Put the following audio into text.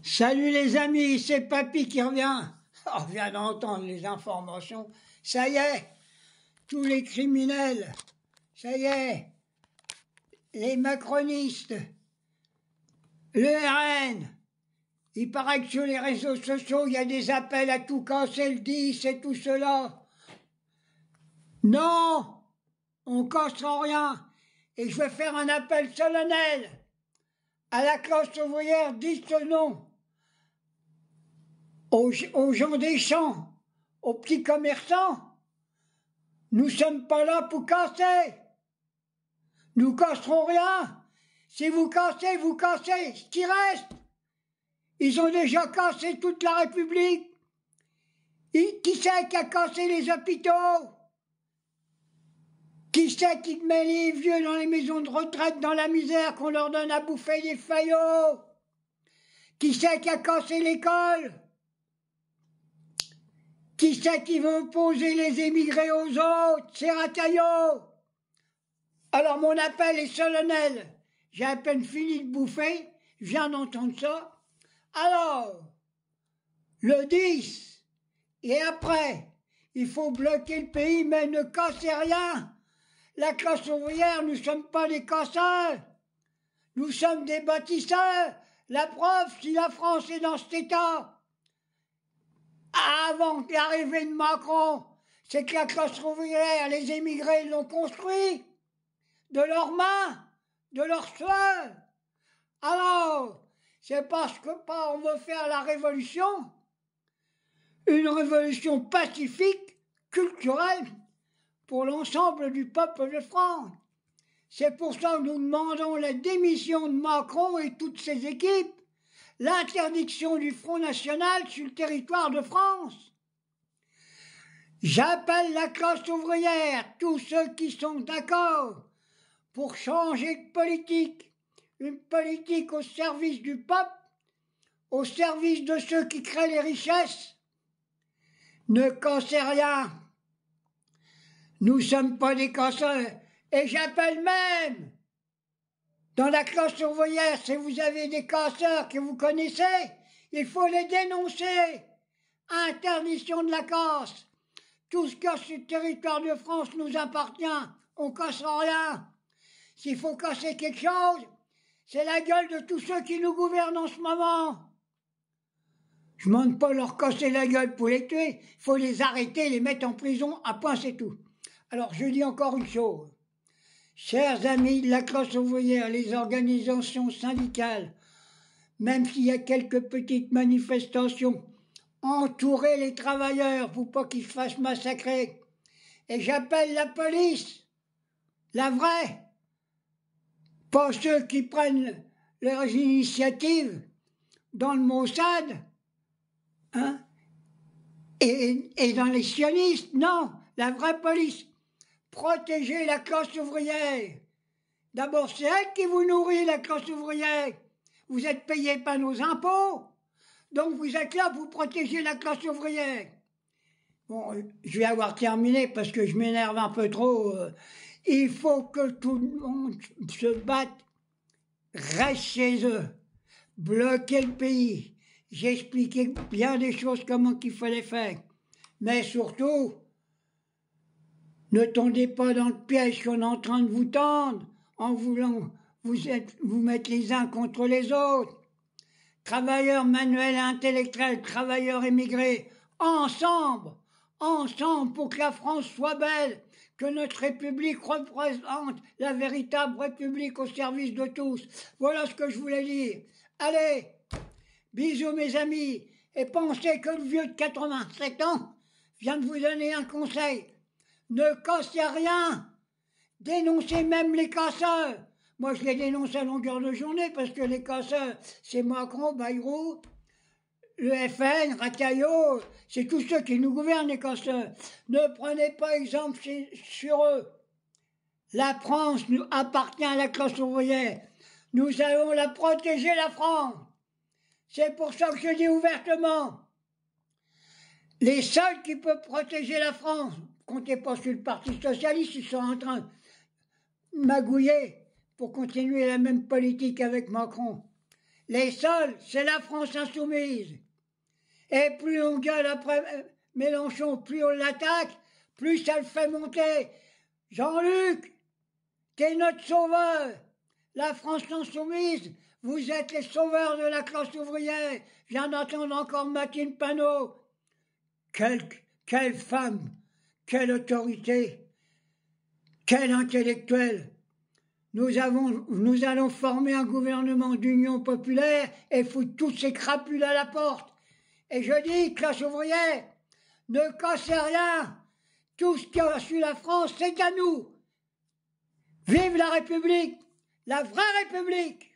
Salut les amis, c'est Papy qui revient. On vient d'entendre les informations. Ça y est, tous les criminels, ça y est, les macronistes, le RN. Il paraît que sur les réseaux sociaux, il y a des appels à tout casser, le 10 et tout cela. Non, on cassera rien. Et je vais faire un appel solennel à la classe ouvrière, dites ce nom. Aux gens des champs, aux petits commerçants, nous ne sommes pas là pour casser. Nous casserons rien. Si vous cassez ce qui reste. Ils ont déjà cassé toute la République. Qui c'est qui a cassé les hôpitaux? Qui c'est qui met les vieux dans les maisons de retraite dans la misère qu'on leur donne à bouffer des faillots? Qui c'est qui a cassé l'école? Qui c'est qui veut opposer les émigrés aux autres? C'est Rataillot. Alors mon appel est solennel. J'ai à peine fini de bouffer, je viens d'entendre ça. Alors, le 10, et après, il faut bloquer le pays, mais ne cassez rien. La classe ouvrière, nous ne sommes pas des casseurs. Nous sommes des bâtisseurs. La preuve, si la France est dans cet état, avant l'arrivée de Macron, c'est que la classe ouvrière, les émigrés l'ont construit de leurs mains, de leurs sueur. Alors, c'est parce que on veut faire la révolution, une révolution pacifique, culturelle, pour l'ensemble du peuple de France. C'est pour ça que nous demandons la démission de Macron et toutes ses équipes, l'interdiction du Front National sur le territoire de France. J'appelle la classe ouvrière, tous ceux qui sont d'accord pour changer de politique, une politique au service du peuple, au service de ceux qui créent les richesses. Ne cassez rien. Nous ne sommes pas des casseurs. Et j'appelle même, dans la classe ouvrière, si vous avez des casseurs que vous connaissez, il faut les dénoncer. Interdiction de la casse. Tout ce qu'il y a sur le territoire de France nous appartient. On ne cassera rien. S'il faut casser quelque chose, c'est la gueule de tous ceux qui nous gouvernent en ce moment. Je ne demande pas leur casser la gueule pour les tuer. Il faut les arrêter, les mettre en prison, à point c'est tout. Alors je dis encore une chose. Chers amis de la classe ouvrière, les organisations syndicales, même s'il y a quelques petites manifestations, entourez les travailleurs pour pas qu'ils se fassent massacrer. Et j'appelle la police, la vraie, pas ceux qui prennent leurs initiatives dans le Mossad, hein, et dans les sionistes, non, la vraie police. Protégez la classe ouvrière. D'abord, c'est elle qui vous nourrit, la classe ouvrière. Vous êtes payés par nos impôts, donc vous êtes là pour protéger la classe ouvrière. Bon, je vais avoir terminé parce que je m'énerve un peu trop. Il faut que tout le monde se batte, reste chez eux, bloquer le pays. J'ai expliqué bien des choses comment qu'il fallait faire. Mais surtout, ne tombez pas dans le piège qu'on est en train de vous tendre en voulant vous mettre les uns contre les autres. Travailleurs manuels et intellectuels, travailleurs émigrés, ensemble pour que la France soit belle, que notre République représente la véritable République au service de tous. Voilà ce que je voulais dire. Allez, bisous mes amis, et pensez que le vieux de 87 ans vient de vous donner un conseil. Ne cassez rien. Dénoncez même les casseurs. Moi, je les dénonce à longueur de journée parce que les casseurs, c'est Macron, Bayrou, le FN, Rataillot, c'est tous ceux qui nous gouvernent, les casseurs. Ne prenez pas exemple sur eux. La France nous appartient à la classe ouvrière. Nous allons la protéger, la France. C'est pour ça que je dis ouvertement. Les seuls qui peuvent protéger la France, comptez pas sur le Parti Socialiste, ils sont en train de magouiller pour continuer la même politique avec Macron. Les seuls, c'est la France insoumise. Et plus on gueule après Mélenchon, plus on l'attaque, plus ça le fait monter. Jean-Luc, t'es notre sauveur. La France insoumise, vous êtes les sauveurs de la classe ouvrière. Je viens d'entendre encore Martine Panot. Quelle femme, quelle autorité, quel intellectuel. Nous allons former un gouvernement d'union populaire et foutre tous ces crapules à la porte. Et je dis, classe ouvrière, ne cassez rien. Tout ce qui a su la France, c'est à nous. Vive la République, la vraie République.